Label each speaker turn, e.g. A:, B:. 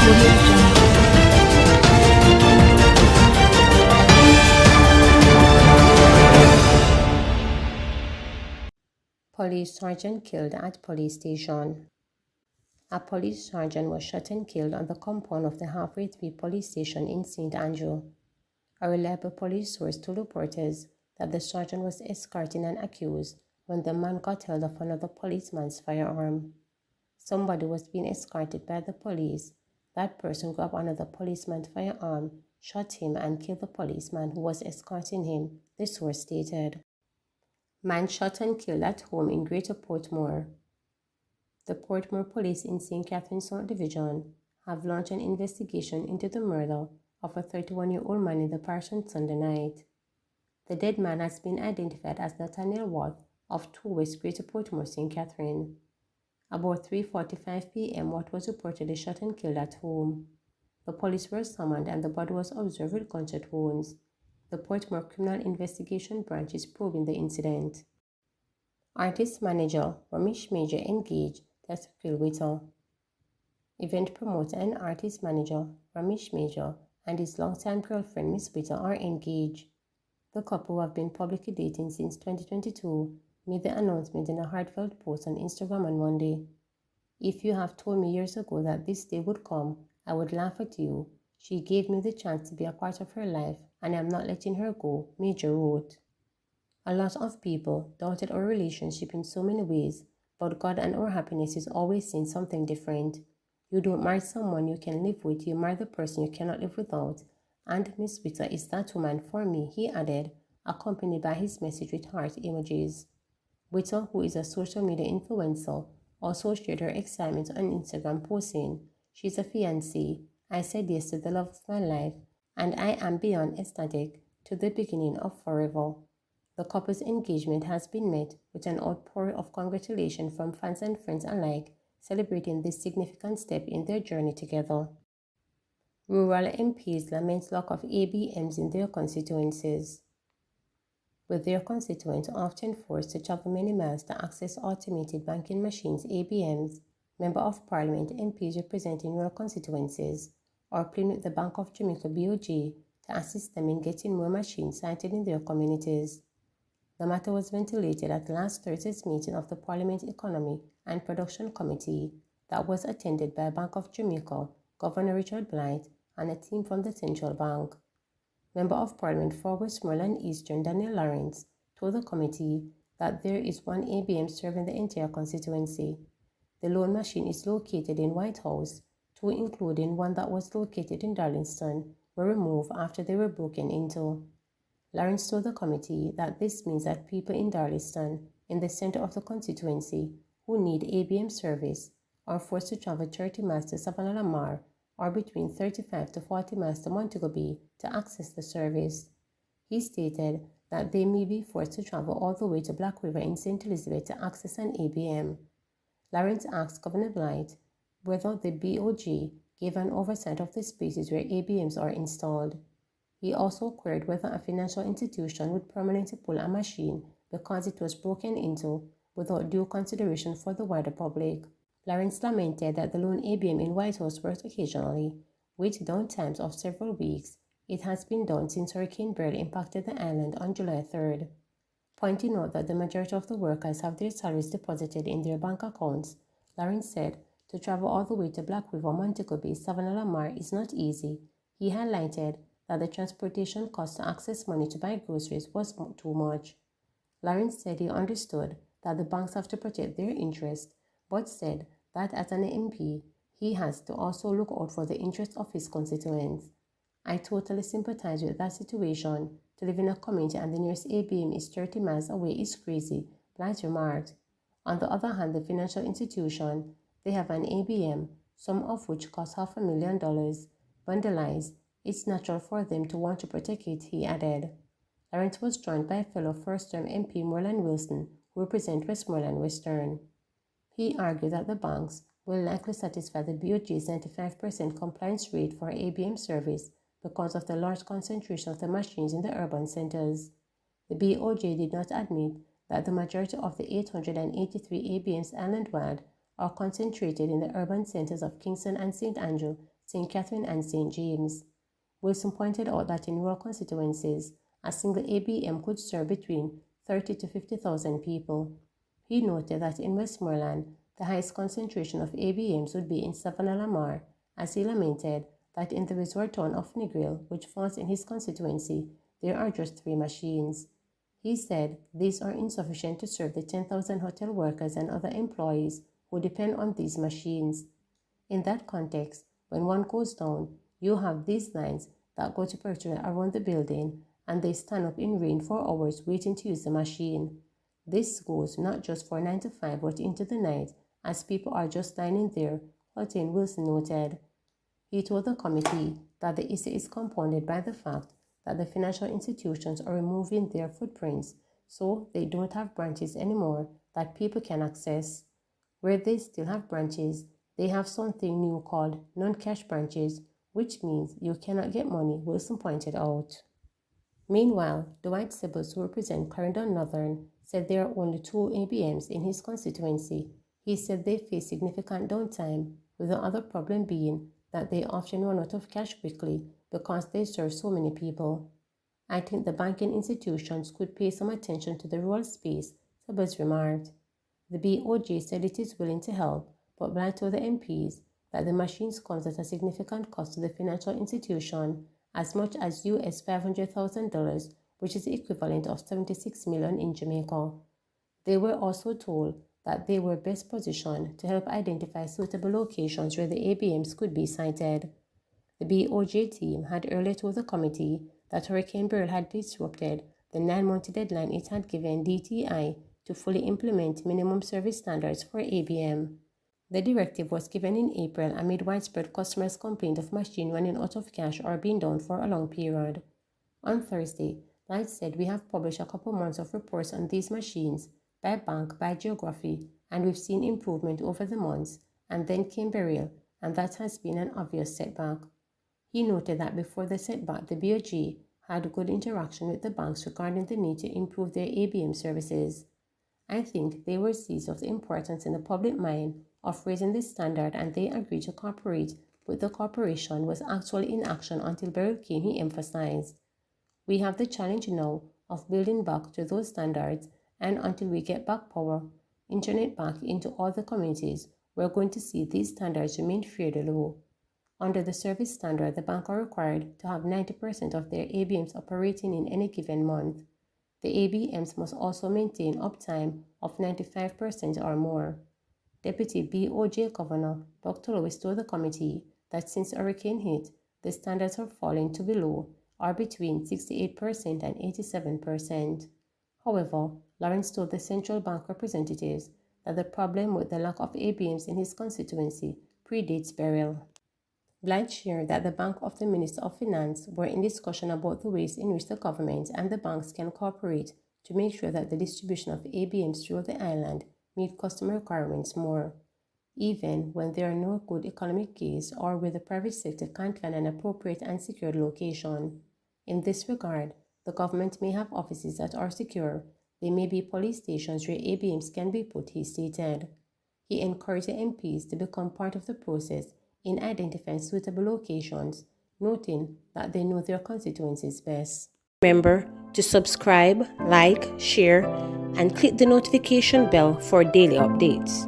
A: Audio Jungle.
B: Police sergeant killed at police station. A police sergeant was shot and killed on the compound of the Halfway Tree police station in St. Andrew. A reliable police source told reporters that the sergeant was escorting an accused when the man got held of another policeman's firearm. Somebody was being escorted by the police. That person grabbed another policeman's firearm, shot him, and killed the policeman who was escorting him, the source stated. Man shot and killed at home in Greater Portmore. The Portmore Police in St. Catharines South Division have launched an investigation into the murder of a 31-year-old man in the parish on Sunday night. The dead man has been identified as Nathaniel Watt of 2 West Greater Portmore, St. Catherine. About 3:45 p.m., Watt was reportedly shot and killed at home. The police were summoned and the body was observed with gunshot wounds. The Portmore Criminal Investigation Branch is probing the incident. Artist manager Ramesh Major engaged Tasrikil Witter. Event promoter and artist manager Ramesh Major and his longtime girlfriend Miss Witter are engaged. The couple, who have been publicly dating since 2022, made the announcement in a heartfelt post on Instagram on Monday. "If you have told me years ago that this day would come, I would laugh at you. She gave me the chance to be a part of her life, and I'm not letting her go," Major wrote. "A lot of people doubted our relationship in so many ways, but God and our happiness is always saying something different. You don't marry someone you can live with, you marry the person you cannot live without. And Miss Witter is that woman for me," he added, accompanied by his message with heart emojis. Witter, who is a social media influencer, also shared her excitement on Instagram, posting, "She's a fiancée. I said yes to the love of my life, and I am beyond ecstatic to the beginning of forever." The couple's engagement has been met with an outpouring of congratulations from fans and friends alike, celebrating this significant step in their journey together. Rural MPs lament lack of ABMs in their constituencies. With their constituents often forced to travel many miles to access automated banking machines (ABMs), Member of Parliament MPs representing rural constituencies are pleading with the Bank of Jamaica (BOJ) to assist them in getting more machines sited in their communities. The matter was ventilated at last Thursday's meeting of the Parliament Economy and Production Committee that was attended by Bank of Jamaica Governor Richard Blight and a team from the Central Bank. Member of Parliament for Westmoreland Eastern Daniel Lawrence told the committee that there is one ABM serving the entire constituency. The loan machine is located in White House. 2, including one that was located in Darlington, were removed after they were broken into. Lawrence told the committee that this means that people in Darlington, in the center of the constituency, who need ABM service, are forced to travel 30 miles to Savannah Lamar or between 35 to 40 miles to Montego Bay to access the service. He stated that they may be forced to travel all the way to Black River in St. Elizabeth to access an ABM. Lawrence asked Governor Blight whether the BOJ gave an oversight of the spaces where ABMs are installed. He also queried whether a financial institution would permanently pull a machine because it was broken into without due consideration for the wider public. Lawrence lamented that the lone ABM in White House works occasionally, with downtimes of several weeks. It has been done since Hurricane Beryl impacted the island on July 3rd. Pointing out that the majority of the workers have their salaries deposited in their bank accounts, Lawrence said to travel all the way to Black River, Montego Bay, Savannah Lamar is not easy. He highlighted that the transportation cost to access money to buy groceries was too much. Lawrence said he understood that the banks have to protect their interests, but said that as an MP, he has to also look out for the interests of his constituents. "I totally sympathize with that situation. To live in a community and the nearest ABM is 30 miles away is crazy," Blight remarked. On the other hand, the financial institution, they have an ABM, some of which cost $500,000, vandalized. It's natural for them to want to protect it, he added. Lawrence was joined by fellow first-term MP Moreland Wilson, who represents Westmoreland Western. He argued that the banks will likely satisfy the BOJ's 95% compliance rate for ABM service because of the large concentration of the machines in the urban centers. The BOJ did not admit that the majority of the 883 ABMs island-wide are concentrated in the urban centers of Kingston and St. Andrew, St. Catherine and St. James. Wilson pointed out that in rural constituencies, a single ABM could serve between 30 to 50,000 people. He noted that in Westmoreland, the highest concentration of ABMs would be in Savannah-Lamar, as he lamented that in the resort town of Negril, which falls in his constituency, there are just 3 machines. He said these are insufficient to serve the 10,000 hotel workers and other employees who depend on these machines. In that context, when one goes down, you have these lines that go to perpetually around the building, and they stand up in rain for hours waiting to use the machine. This goes not just for 9 to 5 but into the night, as people are just lining there, Lieutenant Wilson noted. He told the committee that the issue is compounded by the fact that the financial institutions are removing their footprints, so they don't have branches anymore that people can access. Where they still have branches, they have something new called non-cash branches, which means you cannot get money, Wilson pointed out. Meanwhile, Dwight Sibbles, who represents Clarendon Northern, said there are only 2 ABMs in his constituency. He said they face significant downtime, with the other problem being that they often run out of cash quickly because they serve so many people. I think the banking institutions could pay some attention to the rural space, Sibbles remarked. The BOJ said it is willing to help, but Blight told the MPs that the machines come at a significant cost to the financial institution, as much as US $500,000, which is the equivalent of $76 million in Jamaica. They were also told that they were best positioned to help identify suitable locations where the ABMs could be sited. The BOJ team had earlier told the committee that Hurricane Beryl had disrupted the 9-month deadline it had given DTI to fully implement minimum service standards for ABM. The directive was given in April amid widespread customers' complaint of machine running out of cash or being down for a long period. On Thursday, Light said we have published a couple months of reports on these machines, by bank, by geography, and we've seen improvement over the months, and then came Beryl, and that has been an obvious setback. He noted that before the setback, the BOG had good interaction with the banks regarding the need to improve their ABM services. I think they were seized of the importance in the public mind of raising this standard, and they agreed to cooperate, but the cooperation was actually in action until Beryl came, he emphasized. We have the challenge now of building back to those standards, and until we get back power, internet back into all the communities, we're going to see these standards remain fairly low. Under the service standard, the bank are required to have 90% of their ABMs operating in any given month. The ABMs must also maintain uptime of 95% or more. Deputy BOJ Governor Dr. Lewis told the committee that since hurricane hit, the standards have fallen to below or between 68% and 87%. However, Lawrence told the central bank representatives that the problem with the lack of ABMs in his constituency predates Beryl. Blythe shared that the Bank of the Minister of Finance were in discussion about the ways in which the government and the banks can cooperate to make sure that the distribution of ABMs throughout the island meet customer requirements more, even when there are no good economic case or where the private sector can't find an appropriate and secured location. In this regard, the government may have offices that are secure. There may be police stations where ABMs can be put, he stated. He encouraged the MPs to become part of the process in identifying suitable locations, noting that they know their constituencies best. Remember to subscribe, like, share, and click the notification bell for daily updates.